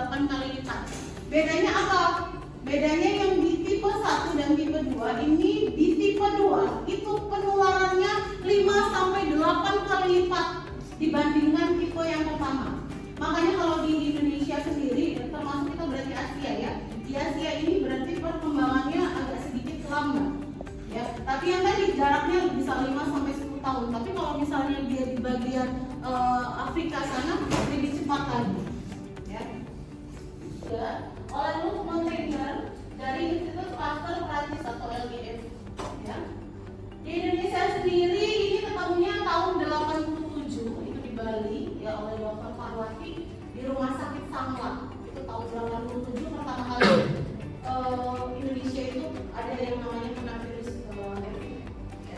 8 kali lipat. Bedanya apa? Bedanya yang di tipe 1 dan tipe 2 ini, di tipe 2 itu penularannya 5 sampai 8 kali lipat dibandingkan tipe yang pertama. Makanya kalau di Indonesia sendiri, termasuk kita berarti Asia ya, di Asia ini berarti perkembangannya agak sedikit lambat ya. Tapi yang tadi jaraknya bisa 5 sampai 10 tahun. Tapi kalau misalnya dia di bagian Afrika sana lebih cepat lagi ya. Oleh Luc Montagnier dari Institut Pasteur Prancis atau LGF ya. Di Indonesia sendiri ini ketemunya tahun 87 itu di Bali ya, oleh Dr. Parwati di Rumah Sakit Sangla. Itu tahun 87 pertama kali Indonesia itu ada yang namanya kena virus HIV ya.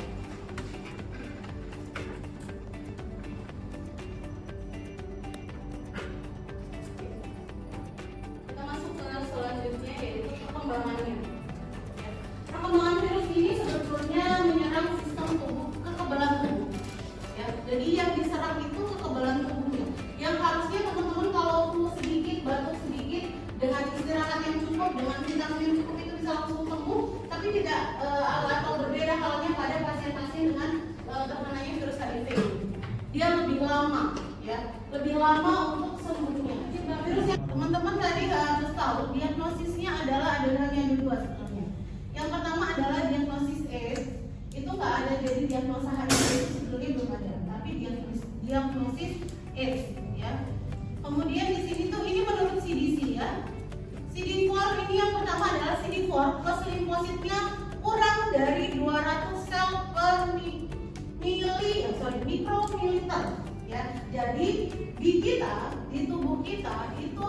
Kita masuk ke selanjutnya, yaitu perkembangannya. Perkembangan virus ini sebetulnya menyerang sistem tubuh, kekebalan tubuh ya. Jadi yang diserang itu kekebalan tubuhnya, yang harusnya teman-teman kalau flu sedikit, batuk sedikit, dengan istirahat yang cukup, dengan vitamin yang cukup itu bisa langsung sembuh. Tapi tidak atau berbeda halnya pada pasien-pasien dengan terkenanya virus HIV. Dia lebih lama ya, lebih lama untuk sembuhnya. Virus yang teman-teman tadi harus tahu, diagnosisnya adalah ada hanya dua sebenarnya. Yang pertama adalah diagnosis AIDS, itu nggak ada, jadi diagnosa HIV itu sebetulnya belum ada, tapi diagnosis AIDS ya. Kemudian di sini tuh ini menurut CDC ya. CD4 ini yang pertama adalah CD4 plus limfositnya kurang dari 200 sel per mikromiliter ya. Jadi di kita, di tubuh kita itu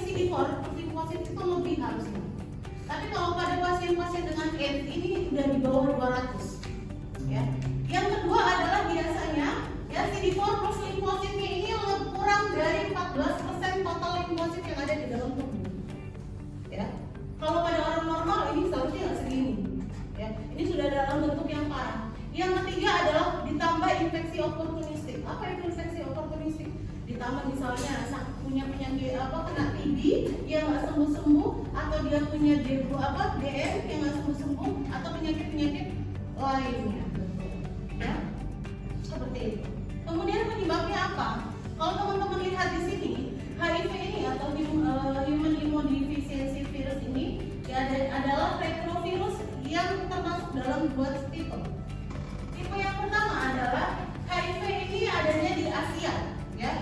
CD4 plus limfosit itu lebih harusnya. Tapi kalau pada pasien-pasien dengan AIDS ini sudah di bawah 200 ya. Yang kedua adalah biasanya ya CD4 plus limfositnya ini kurang dari 14% total limfosit yang ada di dalam tubuh ya. Kalau pada orang normal ini seharusnya nggak segini ya. Ini sudah dalam bentuk yang parah. Yang ketiga adalah ditambah infeksi oportunistik. Apa itu infeksi oportunistik? Ditambah misalnya punya penyakit kena TB yang nggak sembuh-sembuh, atau dia punya DM yang nggak sembuh-sembuh, atau penyakit-penyakit lainnya ya, seperti itu. Kemudian penyebabnya apa? Kalau teman-teman lihat di sini, HIV ini atau human immunodeficiency virus ini ya, adalah retrovirus yang termasuk dalam dua tipe. Tipe yang pertama adalah HIV ini adanya di Asia ya.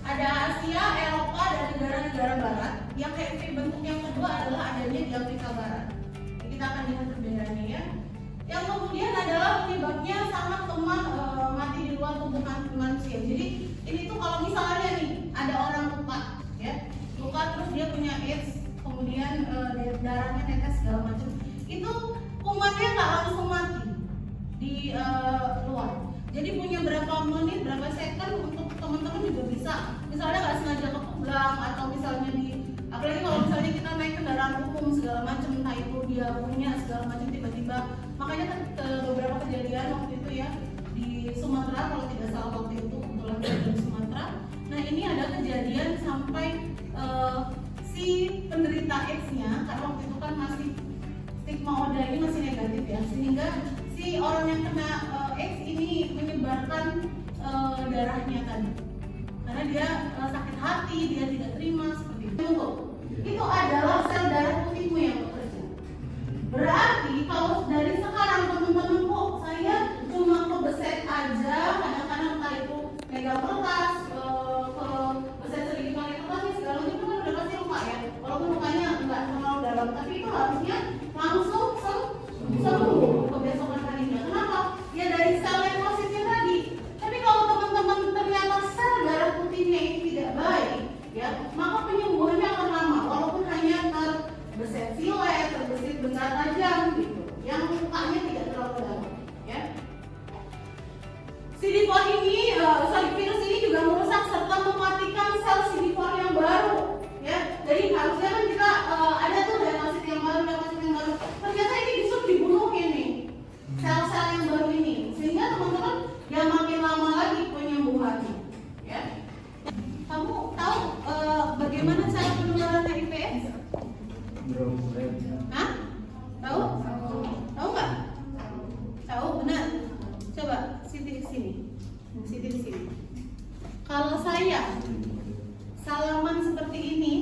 Ada Asia, Eropa, dan negara-negara barat. Yang HIV bentuk yang kedua adalah adanya di Afrika Barat. Kita akan lihat perbedaannya ya. Yang kemudian adalah penyebabnya sangat lemah, mati di luar tubuh manusia. Jadi ini tuh kalau misalnya nih ada orang luka ya, luka terus dia punya AIDS, kemudian darahnya netes segala macam, itu kumannya nggak langsung mati di luar. Jadi punya berapa menit, berapa second untuk teman-teman juga bisa. Misalnya nggak sengaja kepeglang, atau misalnya apalagi kalau misalnya kita naik kendaraan umum segala macam, entah itu dia punya segala macam tiba-tiba. Makanya beberapa kejadian waktu itu ya di Sumatera, kalau tidak salah waktu itu kebetulan di Sumatera. Nah ini ada kejadian sampai si penderita AIDS-nya, karena waktu itu kan masih stigma ODA ini masih negatif ya, sehingga si orang yang kena AIDS ini menyebarkan darahnya tadi, karena dia sakit hati, dia tidak terima seperti itu. Itu adalah sel darah putihmu yang bekerja. Berarti kalau dari sekarang teman-teman kok saya cuma kebeset aja, kadang-kadang entah itu megang kertas, kebeset sedikit pakai kertas, segala macam itu kan udah pasti luka ya. Walaupun lukanya nggak terlalu dalam, tapi itu harusnya langsung sembuh kebesokan harinya. Kenapa? Ya dari sel limfositnya tadi. Tapi kalau teman-teman ternyata sel darah putihnya ini tidak baik, ya, maka penyembuhannya akan lama, walaupun hanya terbesit silet, terbesit benda tajam gitu. Yang luka Kalau saya salaman seperti ini,